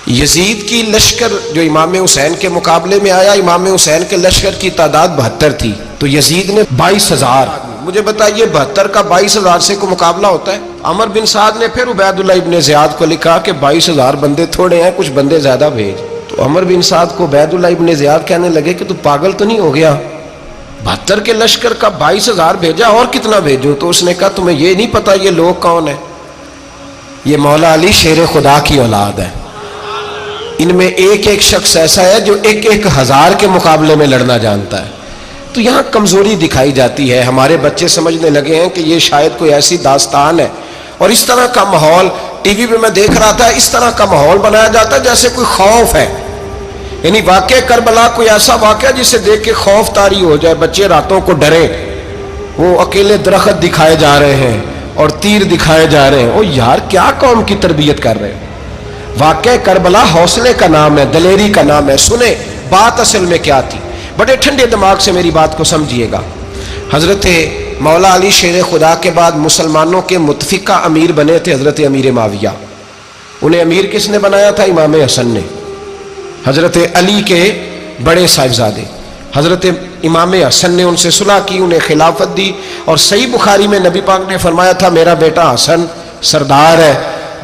یزید کی لشکر جو امام حسین کے مقابلے میں آیا، امام حسین کے لشکر کی تعداد 72 تھی، تو یزید نے 22,000. مجھے بتائیے 72 کا 22,000 سے کوئی مقابلہ ہوتا ہے؟ عمر بن سعد نے پھر عبید اللہ ابن زیاد کو لکھا کہ 22,000 بندے تھوڑے ہیں، کچھ بندے زیادہ بھیج. تو عمر بن سعد کو عبید اللہ ابن زیاد کہنے لگے کہ تو پاگل تو نہیں ہو گیا، 72 کے لشکر کا 22,000 بھیجا، اور کتنا بھیجو؟ تو اس نے کہا تمہیں یہ نہیں پتا یہ لوگ کون ہیں؟ یہ مولا علی شیر خدا کی اولاد ہے. ان میں ایک ایک شخص ایسا ہے جو 1,000 کے مقابلے میں لڑنا جانتا ہے. تو یہاں کمزوری دکھائی جاتی ہے. ہمارے بچے سمجھنے لگے ہیں کہ یہ شاید کوئی ایسی داستان ہے، اور اس طرح کا ماحول ٹی وی پہ میں دیکھ رہا تھا، اس طرح کا ماحول بنایا جاتا ہے جیسے کوئی خوف ہے. یعنی واقع کربلا کوئی ایسا واقعہ جسے دیکھ کے خوف طاری ہو جائے، بچے راتوں کو ڈرے. وہ اکیلے درخت دکھائے جا رہے ہیں اور تیر دکھائے جا رہے ہیں. او یار کیا قوم کی تربیت کر رہے ہیں؟ واقع کربلا حوصلے کا نام ہے، دلیری کا نام ہے. سنیں بات اصل میں کیا تھی، بڑے ٹھنڈے دماغ سے میری بات کو سمجھیے گا. حضرت مولا علی شیر خدا کے بعد مسلمانوں کے متفقہ امیر بنے تھے حضرت امیر معاویہ. انہیں امیر کس نے بنایا تھا؟ امام حسن نے، حضرت علی کے بڑے صاحبزادے. حضرت امام حسن نے ان سے صلح کی، انہیں خلافت دی. اور صحیح بخاری میں نبی پاک نے فرمایا تھا میرا بیٹا حسن سردار ہے،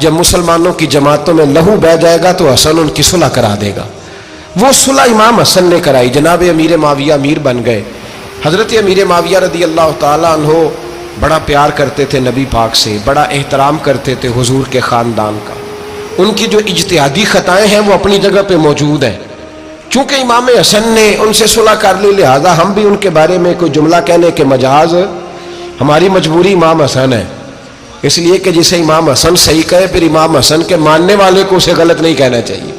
جب مسلمانوں کی جماعتوں میں لہو بہہ جائے گا تو حسن ان کی صلح کرا دے گا. وہ صلح امام حسن نے کرائی، جناب امیر معاویہ امیر بن گئے. حضرت امیر معاویہ رضی اللہ تعالیٰ عنہ بڑا پیار کرتے تھے نبی پاک سے، بڑا احترام کرتے تھے حضور کے خاندان کا. ان کی جو اجتہادی خطائیں ہیں وہ اپنی جگہ پہ موجود ہیں. چونکہ امام حسن نے ان سے صلح کر لی، لہذا ہم بھی ان کے بارے میں کوئی جملہ کہنے کے مجاز، ہماری مجبوری امام حسن ہے. اس لیے کہ جسے امام حسن صحیح کہے پھر امام حسن کے ماننے والے کو اسے غلط نہیں کہنا چاہیے.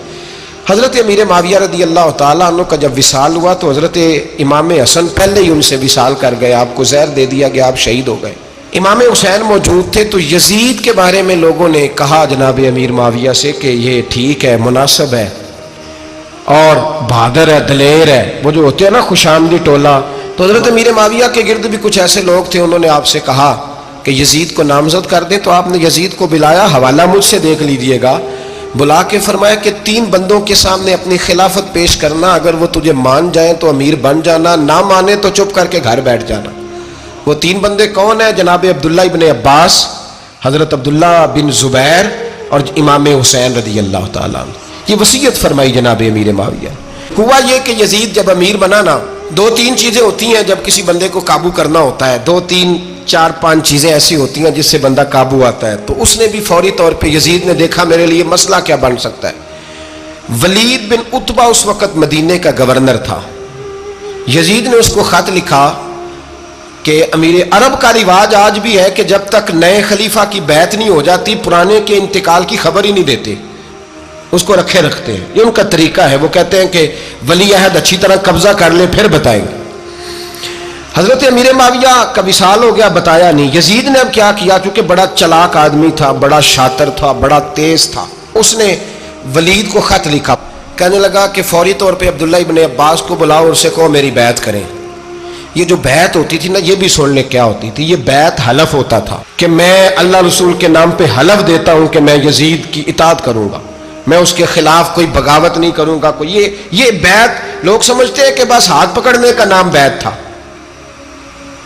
حضرت امیر معاویہ رضی اللہ تعالیٰ عنہ کا جب وصال ہوا تو حضرت امام حسن پہلے ہی ان سے وصال کر گئے، آپ کو زہر دے دیا گیا، آپ شہید ہو گئے. امام حسین موجود تھے. تو یزید کے بارے میں لوگوں نے کہا جناب امیر معاویہ سے کہ یہ ٹھیک ہے، مناسب ہے اور بہادر ہے، دلیر ہے، وہ جو ہوتے ہیں نا خوش آمدی ٹولہ. تو حضرت امیر معاویہ کے گرد بھی کچھ ایسے لوگ تھے، انہوں نے آپ سے کہا کہ یزید کو نامزد کر دیں. تو آپ نے یزید کو بلایا، حوالہ مجھ سے دیکھ لیجئے گا. بلا کے فرمایا کہ 3 بندوں کے سامنے اپنی خلافت پیش کرنا، اگر وہ تجھے مان جائیں تو امیر بن جانا، نہ مانے تو چپ کر کے گھر بیٹھ جانا. وہ 3 بندے کون ہیں؟ جناب عبداللہ ابن عباس، حضرت عبداللہ بن زبیر اور امام حسین رضی اللہ تعالیٰ عنہ. یہ وصیت فرمائی جناب امیر معاویہ. ہوا یہ کہ یزید جب امیر بنا نا، 2-3 چیزیں ہوتی ہیں جب کسی بندے کو قابو کرنا ہوتا ہے، 2-3-4-5 چیزیں ایسی ہوتی ہیں جس سے بندہ قابو آتا ہے. تو اس نے بھی فوری طور پہ، یزید نے دیکھا میرے لیے مسئلہ کیا بن سکتا ہے. ولید بن عتبہ اس وقت مدینے کا گورنر تھا. یزید نے اس کو خط لکھا کہ امیر عرب کا رواج آج بھی ہے کہ جب تک نئے خلیفہ کی بیعت نہیں ہو جاتی پرانے کے انتقال کی خبر ہی نہیں دیتے، اس کو رکھے رکھتے ہیں. یہ ان کا طریقہ ہے. وہ کہتے ہیں کہ ولی عہد اچھی طرح قبضہ کر لے پھر بتائیں گے. حضرت امیر معاویہ کا وصال ہو گیا، بتایا نہیں. یزید نے اب کیا کیا، کیونکہ بڑا چلاک آدمی تھا، بڑا شاطر تھا، بڑا تیز تھا. اس نے ولید کو خط لکھا، کہنے لگا کہ فوری طور پہ عبداللہ ابن عباس کو بلاؤ اور اسے کہو میری بیعت کریں. یہ جو بیعت ہوتی تھی نا، یہ بھی سن لے کیا ہوتی تھی. یہ بیعت حلف ہوتا تھا کہ میں اللہ رسول کے نام پہ حلف دیتا ہوں کہ میں یزید کی اطاعت کروں گا، میں اس کے خلاف کوئی بغاوت نہیں کروں گا. کوئی یہ بیعت لوگ سمجھتے ہیں کہ بس ہاتھ پکڑنے کا نام بیعت تھا.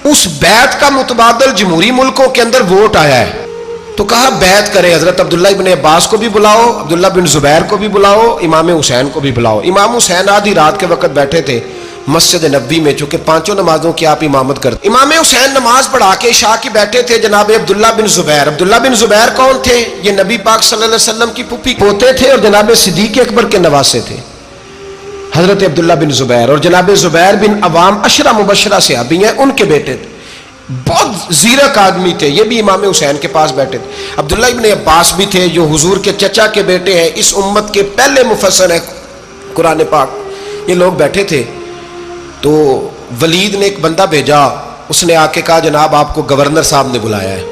اس بیعت کا متبادل جمہوری ملکوں کے اندر ووٹ آیا ہے. تو کہا بیعت کرے. حضرت عبداللہ ابن عباس کو بھی بلاؤ، عبداللہ بن زبیر کو بھی بلاؤ، امام حسین کو بھی بلاؤ. امام حسین آدھی رات کے وقت بیٹھے تھے مسجد نبوی میں، چونکہ 5 نمازوں کی آپ امامت کرتے. امام حسین نماز پڑھا کے عشاء کی بیٹھے تھے. جناب عبداللہ بن زبیر، عبداللہ بن زبیر کون تھے؟ یہ نبی پاک صلی اللہ علیہ وسلم کی پھوپھی پوتے تھے اور جناب صدیق اکبر کے نواسے تھے. حضرت عبداللہ بن زبیر اور جناب زبیر بن عوام عشرہ مبشرہ صحابی ہیں، ان کے بیٹے تھے. بہت زیرک آدمی تھے. یہ بھی امام حسین کے پاس بیٹھے تھے. عبداللہ ابن عباس بھی تھے جو حضور کے چچا کے بیٹے ہیں، اس امت کے پہلے مفسر ہیں قرآن پاک. یہ لوگ بیٹھے تھے. تو ولید نے ایک بندہ بھیجا، اس نے آ کے کہا جناب آپ کو گورنر صاحب نے بلایا ہے.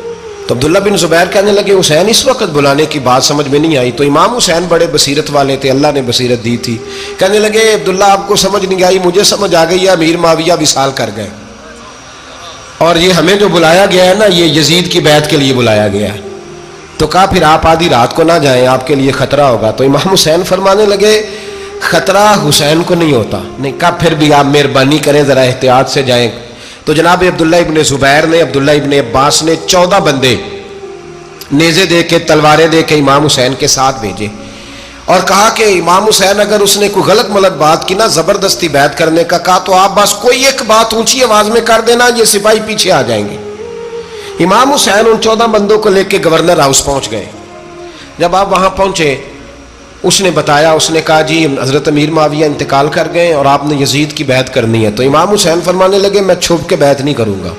تو عبداللہ بن زبیر کہنے لگے حسین اس وقت بلانے کی بات سمجھ میں نہیں آئی. تو امام حسین بڑے بصیرت والے تھے، اللہ نے بصیرت دی تھی. کہنے لگے عبداللہ آپ کو سمجھ نہیں آئی، مجھے سمجھ آ گئی ہے، امیر معاویہ وصال کر گئے اور یہ ہمیں جو بلایا گیا ہے نا، یہ یزید کی بیعت کے لیے بلایا گیا ہے. تو کہا پھر آپ آدھی رات کو نہ جائیں، آپ کے لیے خطرہ ہوگا۔ تو امام حسین فرمانے لگے خطرہ حسین کو نہیں ہوتا۔ نہیں، کہا پھر بھی آپ مہربانی کریں ذرا احتیاط سے جائیں۔ تو جناب عبداللہ ابن زبیر نے، عبداللہ ابن عباس نے 14 بندے نیزے دے کے، تلواریں دے کے امام حسین کے ساتھ بھیجے اور کہا کہ امام حسین اگر اس نے کوئی غلط ملت بات کی نا، زبردستی بیعت کرنے کا کہا، تو آپ بس کوئی ایک بات اونچی آواز میں کر دینا، یہ سپاہی پیچھے آ جائیں گے۔ امام حسین ان 14 بندوں کو لے کے گورنر ہاؤس پہنچ گئے۔ جب آپ وہاں پہنچے، اس نے بتایا، اس نے کہا جی حضرت امیر معاویہ انتقال کر گئے اور آپ نے یزید کی بیعت کرنی ہے۔ تو امام حسین فرمانے لگے میں چھپ کے بیعت نہیں کروں گا،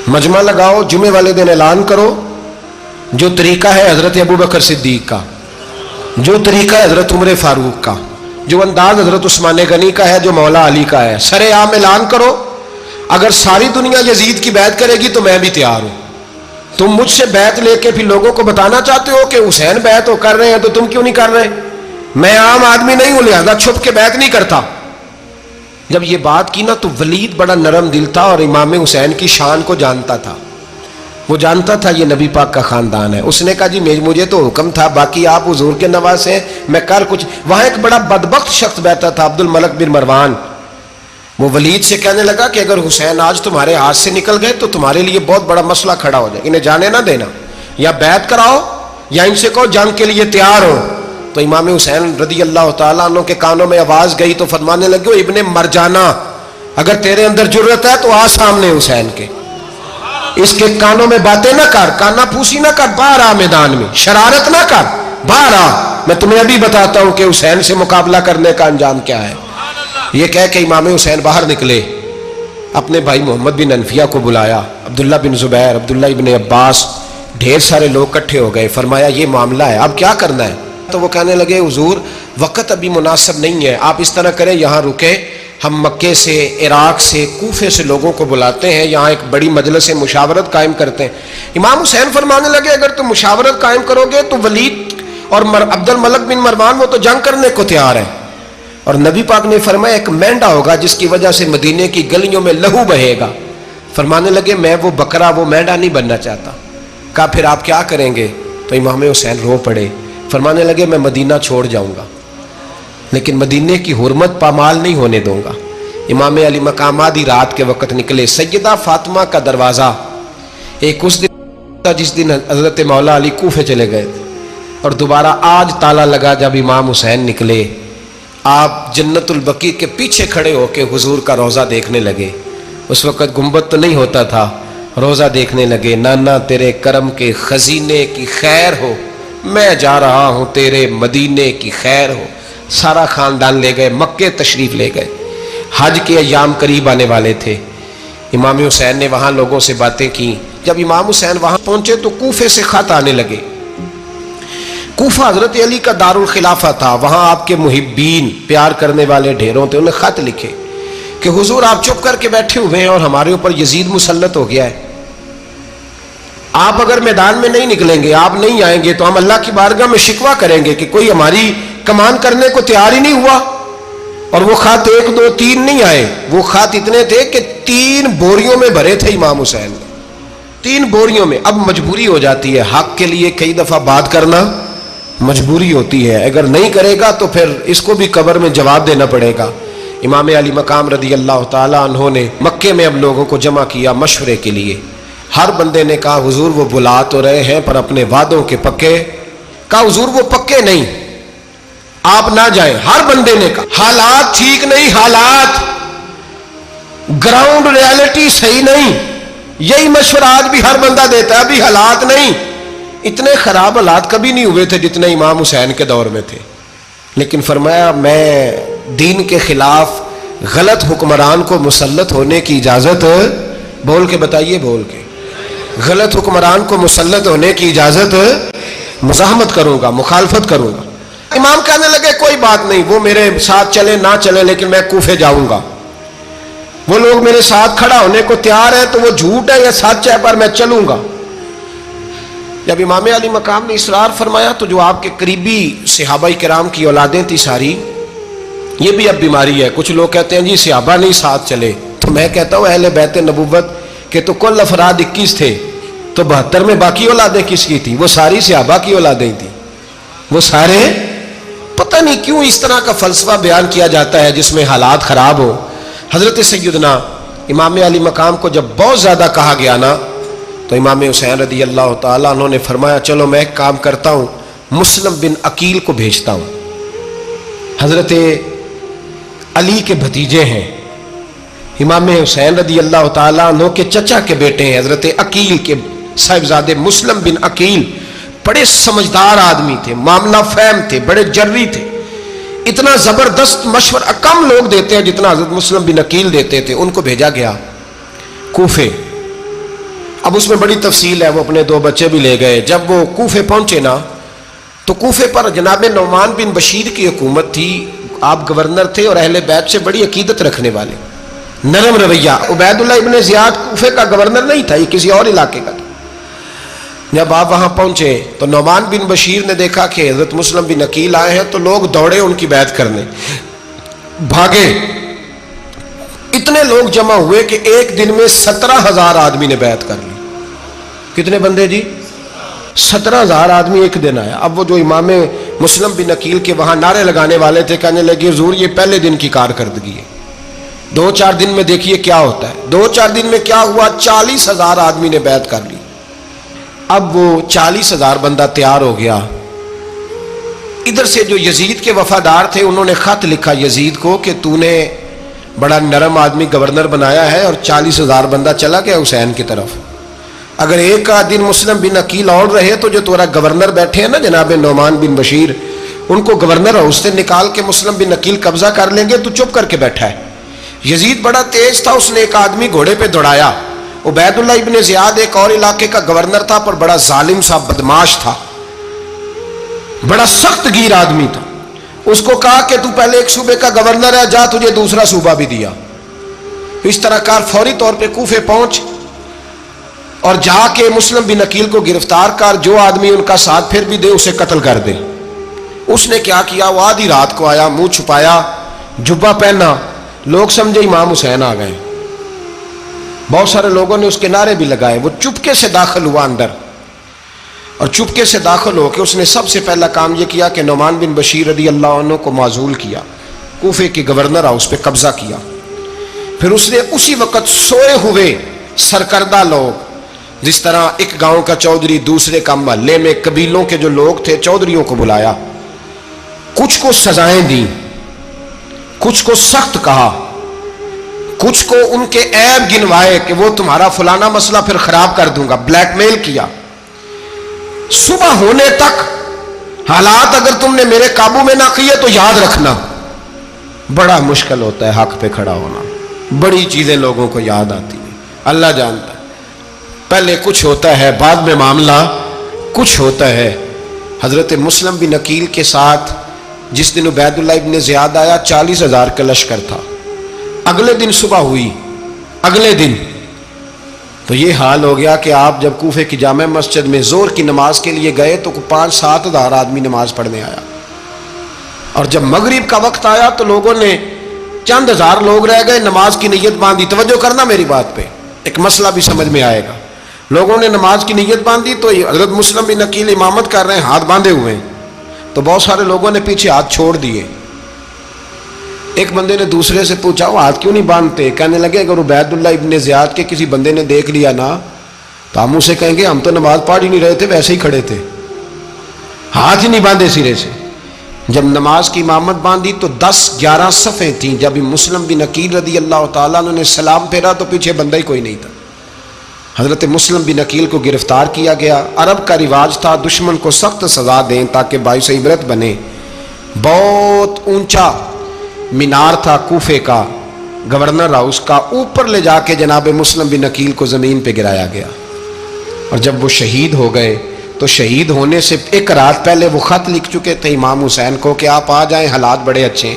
مجمع لگاؤ، جمعے والے دن اعلان کرو، جو طریقہ ہے حضرت ابوبکر صدیق کا، جو طریقہ ہے حضرت عمر فاروق کا، جو انداز حضرت عثمان غنی کا ہے، جو مولا علی کا ہے، سر عام اعلان کرو، اگر ساری دنیا یزید کی بیعت کرے گی تو میں بھی تیار ہوں۔ تم مجھ سے بیعت لے کے پھر لوگوں کو بتانا چاہتے ہو کہ حسین بیعت ہو کر رہے ہیں تو تم کیوں نہیں کر رہے؟ میں عام آدمی نہیں ہوں، لہذا چھپ کے بیعت نہیں کرتا۔ جب یہ بات کی نا تو ولید بڑا نرم دل تھا اور امام حسین کی شان کو جانتا تھا، وہ جانتا تھا یہ نبی پاک کا خاندان ہے۔ اس نے کہا جی مجھے تو حکم تھا، باقی آپ حضور کے نواز ہیں، میں کر کچھ۔ وہاں ایک بڑا بدبخت شخص بیٹھا تھا، عبد الملک بن مروان، وہ ولید سے کہنے لگا کہ اگر حسین آج تمہارے ہاتھ سے نکل گئے تو تمہارے لیے بہت بڑا مسئلہ کھڑا ہو جائے، انہیں جانے نہ دینا، یا بیعت کراؤ یا ان سے کہو جنگ کے لیے تیار ہو۔ تو امام حسین رضی اللہ تعالیٰ عنہ کے کانوں میں آواز گئی تو فرمانے لگے ابن مرجانہ، اگر تیرے اندر جرت ہے تو آ سامنے حسین کے، اس کے کانوں میں باتیں نہ کر، کانا پھوسی نہ کر، باہر آ میدان میں، شرارت نہ کر، باہر آ، میں تمہیں ابھی بتاتا ہوں کہ حسین سے مقابلہ کرنے کا انجام کیا ہے۔ یہ کہہ کہ امام حسین باہر نکلے، اپنے بھائی محمد بن انفیہ کو بلایا، عبداللہ بن زبیر، عبداللہ ابن عباس، ڈھیر سارے لوگ اکٹھے ہو گئے۔ فرمایا یہ معاملہ ہے، اب کیا کرنا ہے؟ تو وہ کہنے لگے حضور وقت ابھی مناسب نہیں ہے، آپ اس طرح کریں یہاں رکے، ہم مکے سے، عراق سے، کوفے سے لوگوں کو بلاتے ہیں، یہاں ایک بڑی مجلس مشاورت قائم کرتے ہیں۔ امام حسین فرمانے لگے اگر تم مشاورت قائم کرو گے تو ولید اور عبد الملک بن مروان وہ تو جنگ کرنے کو تیار ہیں، اور نبی پاک نے فرمایا ایک مینڈا ہوگا جس کی وجہ سے مدینے کی گلیوں میں لہو بہے گا۔ فرمانے لگے میں وہ بکرا، وہ مینڈا نہیں بننا چاہتا۔ کہا پھر آپ کیا کریں گے؟ تو امام حسین رو پڑے، فرمانے لگے میں مدینہ چھوڑ جاؤں گا لیکن مدینے کی حرمت پامال نہیں ہونے دوں گا۔ امام علی مقام آدھی رات کے وقت نکلے، سیدہ فاطمہ کا دروازہ ایک اس دن تھا جس دن حضرت مولا علی کوفے چلے گئے تھے، اور دوبارہ آج تالا لگا جب امام حسین نکلے۔ آپ جنت البقیع کے پیچھے کھڑے ہو کے حضور کا روضہ دیکھنے لگے، اس وقت گنبد تو نہیں ہوتا تھا، روضہ دیکھنے لگے۔ نانا تیرے کرم کے خزینے کی خیر ہو، میں جا رہا ہوں تیرے مدینے کی خیر ہو۔ سارا خاندان لے گئے، مکے تشریف لے گئے، حج کے ایام قریب آنے والے تھے۔ امام حسین نے وہاں لوگوں سے باتیں کی۔ جب امام حسین وہاں پہنچے تو کوفے سے خط آنے لگے۔ کوفہ حضرت علی کا دارالخلافہ تھا، وہاں آپ کے محبین، پیار کرنے والے ڈھیروں تھے، انہیں خط لکھے کہ حضور آپ چپ کر کے بیٹھے ہوئے ہیں اور ہمارے اوپر یزید مسلط ہو گیا ہے، آپ اگر میدان میں نہیں نکلیں گے، آپ نہیں آئیں گے تو ہم اللہ کی بارگاہ میں شکوہ کریں گے کہ کوئی ہماری کمان کرنے کو تیار ہی نہیں ہوا۔ اور وہ خط 1 2 3 نہیں آئے، وہ خط اتنے تھے کہ 3 بوریوں میں بھرے تھے امام حسین نے، 3 بوریوں میں۔ اب مجبوری ہو جاتی ہے، حق کے لیے کئی دفعہ بات کرنا مجبوری ہوتی ہے، اگر نہیں کرے گا تو پھر اس کو بھی قبر میں جواب دینا پڑے گا۔ امام علی مقام رضی اللہ تعالیٰ عنہ نے مکے میں اب لوگوں کو جمع کیا مشورے کے لیے۔ ہر بندے نے کہا حضور وہ بلا تو رہے ہیں پر اپنے وعدوں کے پکے۔ کہا حضور وہ پکے نہیں، آپ نہ جائیں۔ ہر بندے نے کہا حالات ٹھیک نہیں، حالات گراؤنڈ ریالٹی صحیح نہیں، یہی مشورہ آج بھی ہر بندہ دیتا ہے، ابھی حالات نہیں۔ اتنے خراب حالات کبھی نہیں ہوئے تھے جتنے امام حسین کے دور میں تھے، لیکن فرمایا میں دین کے خلاف غلط حکمران کو مسلط ہونے کی اجازت، بول کے بتائیے، بول کے، غلط حکمران کو مسلط ہونے کی اجازت، مزاحمت کروں گا، مخالفت کروں گا۔ امام کہنے لگے کوئی بات نہیں، وہ میرے ساتھ چلے نہ چلے لیکن میں کوفے جاؤں گا، وہ لوگ میرے ساتھ کھڑا ہونے کو تیار ہے تو وہ جھوٹ ہے یا سچ ہے پر میں چلوں گا۔ جب امام علی مقام نے اصرار فرمایا تو جو آپ کے قریبی صحابہ کرام کی اولادیں تھی ساری، یہ بھی اب بیماری ہے، کچھ لوگ کہتے ہیں جی صحابہ نہیں ساتھ چلے، تو میں کہتا ہوں اہل بیت نبوت کے تو کل افراد 21 تھے، تو 72 میں باقی اولادیں کس کی تھی؟ وہ ساری صحابہ کی اولادیں تھیں، وہ سارے. پتہ نہیں کیوں اس طرح کا فلسفہ بیان کیا جاتا ہے جس میں حالات خراب ہو. حضرت سیدنا امام علی مقام کو جب بہت زیادہ کہا گیا نا تو امام حسین رضی اللہ تعالیٰ عنہ نے فرمایا چلو میں ایک کام کرتا ہوں، مسلم بن عقیل کو بھیجتا ہوں. حضرت علی کے بھتیجے ہیں، امام حسین رضی اللہ تعالیٰ عنہ کے چچا کے بیٹے ہیں حضرت عقیل کے صاحبزادے مسلم بن عقیل. بڑے سمجھدار آدمی تھے، معاملہ فہم تھے، بڑے جری تھے. اتنا زبردست مشورہ کم لوگ دیتے ہیں جتنا حضرت مسلم بن عقیل دیتے تھے. ان کو بھیجا گیا کوفے. اب اس میں بڑی تفصیل ہے، وہ اپنے 2 بچے بھی لے گئے. جب وہ کوفے پہنچے نا تو کوفے پر جناب نعمان بن بشیر کی حکومت تھی. آپ گورنر تھے اور اہل بیت سے بڑی عقیدت رکھنے والے، نرم رویہ. عبید اللہ ابن زیاد کوفے کا گورنر نہیں تھا، یہ کسی اور علاقے کا تھا. جب آپ وہاں پہنچے تو نعمان بن بشیر نے دیکھا کہ حضرت مسلم بن عقیل آئے ہیں تو لوگ دوڑے ان کی بیعت کرنے، بھاگے. اتنے لوگ جمع ہوئے کہ ایک دن میں 17,000 آدمی نے بیعت کر لی. کتنے بندے جی؟ 17,000 آدمی ایک دن آیا. اب وہ جو امام مسلم بن عقیل کے وہاں نعرے لگانے والے تھے کہنے لگے حضور یہ پہلے دن کی کارکردگی ہے، 2-4 دن میں دیکھیے کیا ہوتا ہے. 2-4 دن میں کیا ہوا؟ 40,000 آدمی نے بیعت کر لی. اب وہ 40,000 بندہ تیار ہو گیا. ادھر سے جو یزید کے وفادار تھے انہوں نے خط لکھا یزید کو کہ تو نے بڑا نرم آدمی گورنر بنایا ہے اور 40,000 بندہ چلا گیا حسین کی طرف. اگر ایک دن مسلم بن عقیل اور رہے تو جو تمہارا گورنر بیٹھے ہیں نا جناب نعمان بن بشیر، ان کو گورنر ہاؤس سے نکال کے مسلم بن عقیل قبضہ کر لیں گے. تو چپ کر کے بیٹھا ہے. یزید بڑا تیز تھا، اس نے ایک آدمی گھوڑے پہ دوڑایا. عبید اللہ ابن زیاد ایک اور علاقے کا گورنر تھا پر بڑا ظالم سا بدماش تھا، بڑا سخت گیر آدمی تھا. اس کو کہا کہ تو پہلے ایک صوبے کا گورنر ہے، جا تجھے دوسرا صوبہ بھی دیا. اس طرح کار فوری طور پہ کوفے پہنچ اور جا کے مسلم بن عقیل کو گرفتار کر، جو آدمی ان کا ساتھ پھر بھی دے اسے قتل کر دے. اس نے کیا کیا؟ وہ آدھی رات کو آیا، منہ چھپایا، جبہ پہنا. لوگ سمجھے امام حسین آ گئے. بہت سارے لوگوں نے اس کے نعرے بھی لگائے. وہ چپکے سے داخل ہوا اندر اور چپکے سے داخل ہو کے اس نے سب سے پہلا کام یہ کیا کہ نعمان بن بشیر رضی اللہ عنہ کو معزول کیا، کوفے کے گورنر ہاؤس پہ قبضہ کیا. پھر اس نے اسی وقت سوئے ہوئے سرکردہ لوگ، جس طرح ایک گاؤں کا چودھری دوسرے کا محلے میں قبیلوں کے جو لوگ تھے چودھریوں کو بلایا، کچھ کو سزائیں دیں، کچھ کو سخت کہا، کچھ کو ان کے عیب گنوائے کہ وہ تمہارا فلانا مسئلہ پھر خراب کر دوں گا. بلیک میل کیا. صبح ہونے تک حالات اگر تم نے میرے قابو میں نہ کیے تو یاد رکھنا بڑا مشکل ہوتا ہے حق پہ کھڑا ہونا. بڑی چیزیں لوگوں کو یاد آتی ہیں، اللہ جانتا ہے. پہلے کچھ ہوتا ہے، بعد میں معاملہ کچھ ہوتا ہے. حضرت مسلم بن عقیل کے ساتھ جس دن عبید اللہ ابن زیاد آیا 40,000 کا لشکر تھا. اگلے دن صبح ہوئی، اگلے دن تو یہ حال ہو گیا کہ آپ جب کوفے کی جامع مسجد میں زور کی نماز کے لیے گئے تو 5-7 ہزار آدمی نماز پڑھنے آیا. اور جب مغرب کا وقت آیا تو لوگوں نے چند ہزار لوگ رہ گئے، نماز کی نیت باندھی. توجہ کرنا میری بات پہ، ایک مسئلہ بھی سمجھ میں آئے گا. لوگوں نے نماز کی نیت باندھی تو حضرت مسلم بن عقیل امامت کر رہے ہیں، ہاتھ باندھے ہوئے ہیں. تو بہت سارے لوگوں نے پیچھے ہاتھ چھوڑ دیے. ایک بندے نے دوسرے سے پوچھا وہ ہاتھ کیوں نہیں باندھتے؟ کہنے لگے اگر عبید اللہ ابن زیاد کے کسی بندے نے دیکھ لیا نا تو ہم اسے کہیں گے ہم تو نماز پڑھ ہی نہیں رہے تھے، ویسے ہی کھڑے تھے، ہاتھ ہی نہیں باندھے سرے سے. جب نماز کی امامت باندھی تو 10-11 صفیں تھیں. جب مسلم بن عقیل رضی اللہ تعالیٰ عنہ نے سلام پھیرا تو پیچھے بندہ ہی کوئی نہیں تھا. حضرت مسلم بن عقیل کو گرفتار کیا گیا. عرب کا رواج تھا دشمن کو سخت سزا دیں تاکہ باعث عبرت بنے. بہت اونچا مینار تھا کوفے کا گورنر ہاؤس کا، اوپر لے جا کے جناب مسلم بن عقیل کو زمین پہ گرایا گیا. اور جب وہ شہید ہو گئے تو شہید ہونے سے ایک رات پہلے وہ خط لکھ چکے تھے امام حسین کو کہ آپ آ جائیں، حالات بڑے اچھے ہیں.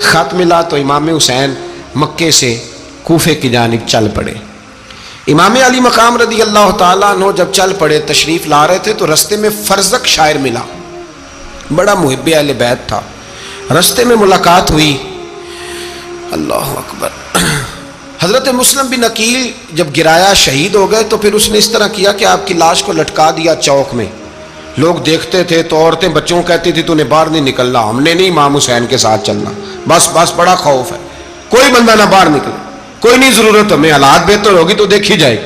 خط ملا تو امام حسین مکے سے کوفے کی جانب چل پڑے. امام علی مقام رضی اللہ تعالیٰ عنہ جب چل پڑے تشریف لا رہے تھے تو رستے میں فرزق شاعر ملا، بڑا محب اہل بیت تھا. رستے میں ملاقات ہوئی، اللہ اکبر، حضرت مسلم بن عقیل جب گرایا شہید ہو گئے تو پھر اس نے اس طرح کیا کہ آپ کی لاش کو لٹکا دیا چوک میں. لوگ دیکھتے تھے تو عورتیں بچوں کہتی تھی تو نے باہر نہیں نکلنا, ہم نے نہیں امام حسین کے ساتھ چلنا, بس بڑا خوف ہے, کوئی بندہ نہ باہر نکلے, کوئی نہیں ضرورت, ہمیں حالات بہتر ہوگی تو دیکھی جائے.